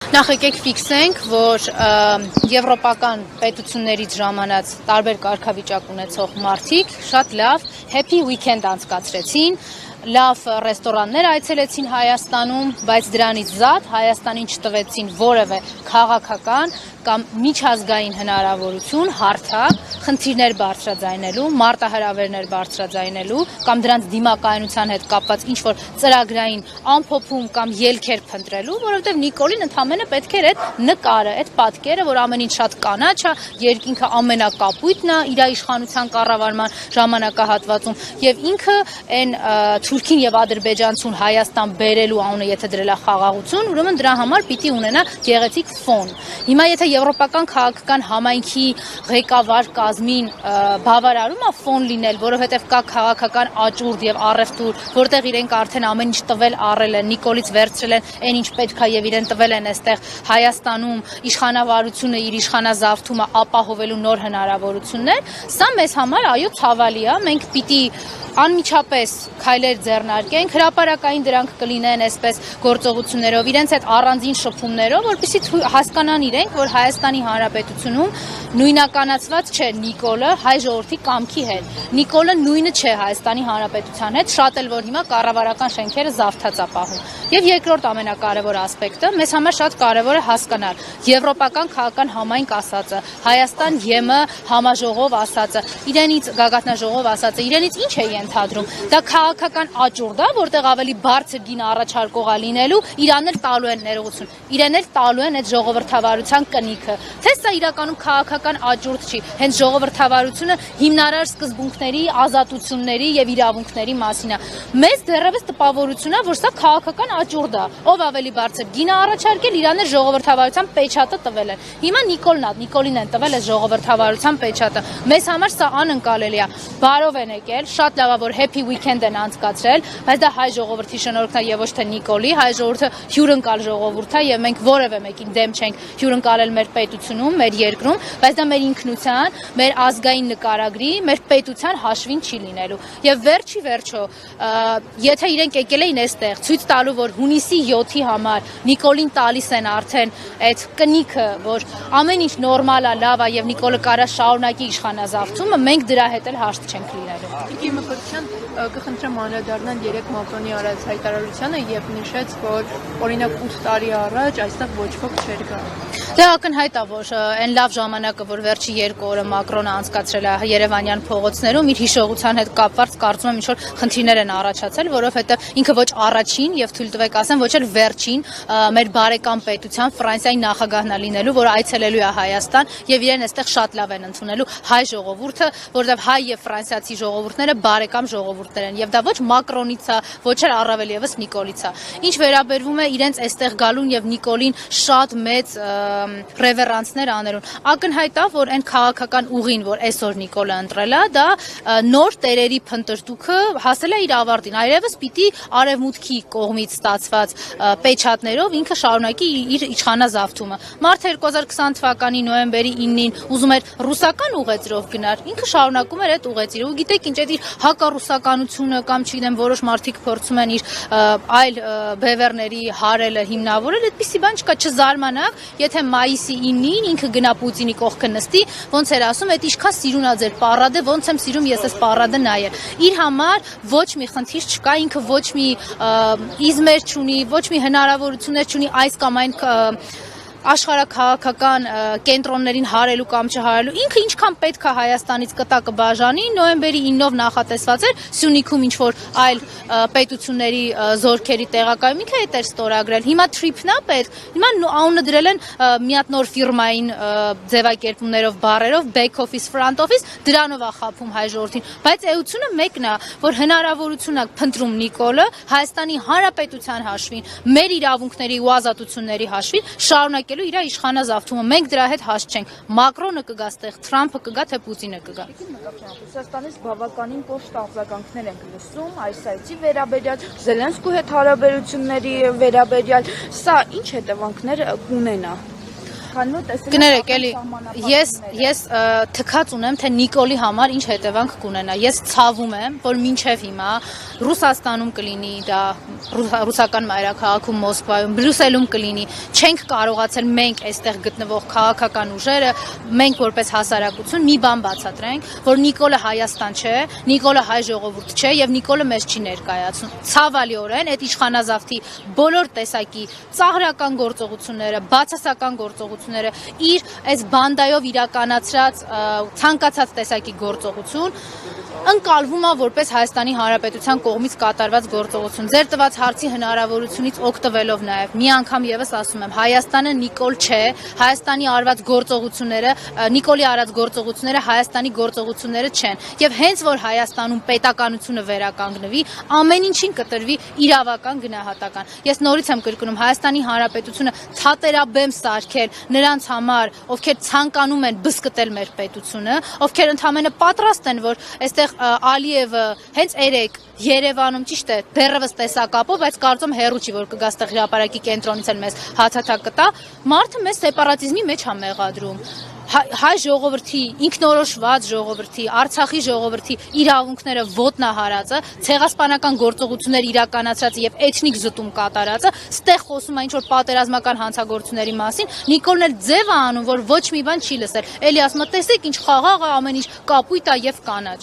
Նախ եկեք ֆիքսենք, որ եվրոպական պետություններից ժամանած տարբեր կարգավիճակ ունեցող մարդիկ շատ լավ happy weekend անցկացրեցին, լավ ռեստորաններ այցելեցին Հայաստանում, բայց դրանից զատ Հայաստանին չտվեցին որևէ քաղաքական կամ միջազգային հնարավորություն հարթակ խնդիրներ բարձրաձայնելու, մարտահրավերներ բարձրաձայնելու կամ դրանց դիմակայունության հետ կապված ինչ-որ ծրագրային ամփոփում կամ ելքեր փնտրելու, որովհետև Նիկոլին ընդամենը պետք էր այդ նկարը, այդ պատկերը, որ ամեն ինչ շատ կանաչ է, երկինքը ամենակապույտն է իր իշխանության կառավարման ժամանակահատվածում եւ ինքը այն Թուրքին եւ ադրբեջանցուն Հայաստան բերելու անունը եթե դրել է խաղաղություն, ուրեմն դրա համար պիտի ունենա գեղեցիկ ֆոն։ Հիմա եթե եվրոպական քաղաքական համայնքի ղեկավար կազմին բավարարում է ֆոն լինել, որովհետեւ կա քաղաքական աճուրդ եւ առևտուր, որտեղ իրենք արդեն ամեն ինչ տվել առել են, Նիկոլից վերցրել են այն ինչ պետք է եւ իրեն տվել են այստեղ Հայաստանում իշխանավարությունը իր իշխանազավթումը ապահովելու նոր հնարավորություններ, սա մեզ համար այո ցավալի է, մենք պիտի անմիջապես քայլեր ձեռնարկենք, հրապարակային դրանք կլինեն այսպես գործողություններով, իրենց այդ առանձին շփումներով, որպեսզի հասկանան իրենք, որ Հայաստանի Հանրապետությունում նույնականացված չէ Նիկոլը հայ ժողովրդի կամքի հետ։ Նիկոլը նույնը չէ Հայաստանի Հանրապետության հետ, շատ էլ որ հիմա կառավարական շենքերը զավթած ապահում։ Եվ երկրորդ ամենակարևոր ասպեկտը, մեզ համար շատ կարևոր է հասկանալ եվրոպական քաղաքական համայնք ասածը, Հայաստան ԵՄ համաժողով ասածը, իրենից գագաթնաժողով ասածը, իրենից ինչ է ենթադրում։ Դա քաղաքական աճուրդ է, որտեղ ավելի բարձր գին առաջարկող է լինելու, իրան էլ տալու են ներողություն, իրեն էլ տալու են այդ ժողովրդավարության կնիքը։ Թե սա իրականում քաղաքական աճուրդ չի, հենց ժողովրդավարությունը հիմնարար սկզբունքների, ազատությունների եւ իրավունքների մասին է։ Մեզ դեռևս տպավորություն է, որ սա քաղաքական աճուրդ է։ Ով ավելի բարձր գին է առաջարկել, իրան էլ ժողովրդավարության պեչատը տվել են։ Հիմա Նիկոլին են տվել է ժողովրդավարության պեչատը։ Մեզ համար սա անընկալելի է։ Բարով են եկել, շատ լավ է, որ happy weekend են անցկացրել, բայց դա հայ ժողովրդի շնորհքն է եւ ոչ թե Նիկոլի, հայ ժողովուրդը հյուրընկալ ժողովուրդ է եւ մենք որևէ մեկին դեմ չենք հյուրընկալել մեր պետությունում, մեր երկրում, բայց դա մեր ինքնության, մեր ազգային նկարագրի, մեր պետության հաշվին չի լինելու։ Եվ վերջի վերջո, եթե իրենք եկել էին այստեղ ցույց տալու, որ հունիսի 7-ի համար Նիկոլին տալիս են արդեն այդ կնիքը, որ ամեն ինչ նորմալ է, լավ է եւ Նիկոլը կարա շարունակի իշխանազավթումը, մենք դրա հետ էլ հաշտ չենք լինելու։ Իմ մտքին կխնդրեմ անդրադառնալ 3 Մակրոնի արած հայտարարությանը եւ նշեց, որ օրինակ 8 տարի առաջ այստեղ ոչ ոք չէր գա։ Դա ակնհայտ է, որ այն լավ ժամանակը, որ վերջի 2 օրը Մակրոնը անցկացրել է Երևանյան փողոցներում, իր հիշողության հետ կապված կարծում եմ ինչ-որ խնդիրներ են առաջացել, որովհետեւ ինքը ոչ առաջին եւ թույլ տվեք ասեմ, ոչ էլ վերջին մեր բարեկամ պետության Ֆրանսիայի նախագահն է լինելու, որ այցելելու է Հայաստան եւ իրեն այստեղ շատ լավ են ընդունելու հայ ժողովուրդը, որովհետեւ հայ եւ ֆրանսիացի ժողովուրդները բարեկամ ժողովուրդներ են եւ դա ոչ Մակրոնից է, ոչ էլ առավել եւս Նիկոլից է։ Ինչ վերաբերվում է իրենց այստեղ գալուն եւ Նիկոլին շատ մեծ ռևերանսներ անելուն, ակնհայտ է, որ այն քաղաքական ուղին, որ այսօր Նիկոլը ընտրել է, դա նոր տերերի փնտրտուքը հասել է իր ավարտին։ Այլևս պիտի արևմուտքի կողմից ստացված պեչատներով ինքը շարունակի իր իշխանազավթումը։ Մարտը 2020 թվականի նոյեմբերի 9-ին ուզում էր ռուսական ուղեծրով գնար, ինքը շարունակում էր այդ ուղեծիրը։ Ու գիտեք ինչ, այդ իր հակառուսականությունը կամ չգիտեմ որոշ մարդիկ փորձում են իր այլ բևեռների հարելը հիմնավորել, այդպիսի բան չկա, չզարմանաք, եթե մայիսի 9-ին ինքը գնա Պուտինի կողքը նստի, ոնց էր ասում, այդ ինչքան սիրուն ա ձեր պարադը, ոնց եմ սիրում ես այս պարադը նայել։ Իր համար ոչ մի խնդիր չկա, ինքը ոչ մի իզմեր չունի, ոչ մի հնարավորություններ չունի այս կամ այն աշխարհաքաղաքական կենտրոններին հարելու կամ չհարելու, ինքը ինչքան պետք է Հայաստանից կտա կբաժանի, նոյեմբերի 9-ով նախատեսված էր Սյունիքում ինչ-որ այլ պետությունների զորքերի տեղակայում, ինքը այդ էր ստորագրել, հիմա թրիփն է պետք, հիմա անունը դրել են մի հատ նոր ֆիրմային ձևակերպումներով, բառերով, back office, front office, դրանով է խաբում հայ ժողովրդին, բայց էությունը մեկն է, որ հնարավորություն է փնտրում Նիկոլը Հայաստանի Հանրապետության հաշվին, մեր իրավունքների ու ազատությունների հաշվին շարունակ իր իշխանազավթումը, մենք դրա հետ հաստ չենք։ Մակրոնը կգա ստեղ, Թրամփը կգա, թե Պուտինը կգա։ Ռուսաստանից բավականին կոշտ արձագանքներ ենք լսում այս այցի վերաբերյալ, Զելենսկու հետ հարաբերությունների վերաբերյալ, սա ինչ հետևանքներ կունենա։ սխալն ու տեսել Կներեք, էլի ես թքած ունեմ, թե Նիկոլի համար ինչ հետևանք կունենա։ Ես ցավում եմ, որ մինչև հիմա Ռուսաստանում կլինի դա, ռուսական մայրաքաղաքում, Մոսկվայում, Բրյուսելում կլինի, չենք կարողացել մենք այստեղ գտնվող քաղաքական ուժերը, մենք որպես հասարակություն մի բան բացատրենք, որ Նիկոլը Հայաստան չէ, Նիկոլը հայ ժողովուրդ չէ եւ Նիկոլը մեզ չի ներկայացնում։ Ցավալիորեն այդ իշխանազավթի բոլոր տեսակի ծաղրական գործողությունները, բացասական գործողությունները, իր այս բանդայով իրականացրած ցանկացած տեսակի գործողություն ընկալվում է որպես Հայաստանի Հանրապետության կողմից կատարված գործողություն։ Ձեր տված հարցի հնարավորությունից օգտվելով նաև մի անգամ եւս ասում եմ, Հայաստանը Նիկոլ չէ, Հայաստանի արված գործողությունները, Նիկոլի արած գործողությունները Հայաստանի գործողությունները չեն։ Եվ հենց որ Հայաստանում պետականությունը վերականգնվի, ամեն ինչին կտրվի իրավական գնահատական։ Ես նորից եմ կրկնում, Հայաստանի Հանրապետությունը թատերաբեմ սարքել նրանց համար, ովքեր ցանկանում են բզկտել մեր պետությունը, ովքեր ընդհանրապես պատրաստ են, որ այստեղ Ալիևը հենց երեք Երևանում ճիշտ է դեռևս տեսակապով, բայց կարծում հերու չի, որ կգա այստեղ հրապարակի կենտրոնից էլ մեզ հացաթակ կտա, մարդը մեզ սեպարատիզմի մեջ է մեղադրում։ Հայ ժողովրդի, ինքնորոշված ժողովրդի, Արցախի ժողովրդի իրավունքները ոտնահարածը, ցեղասպանական գործողություններ իրականացրած եւ էթնիկ զտում կատարածը, ստեղ խոսում է ինչ որ պատերազմական հանցագործությունների մասին, Նիկոլն էլ ձև է անում, որ ոչ մի բան չի լսել։ Էլի ասում է, տեսեք ինչ խաղաղ է, ամեն ինչ կապույտ է եւ կանաչ։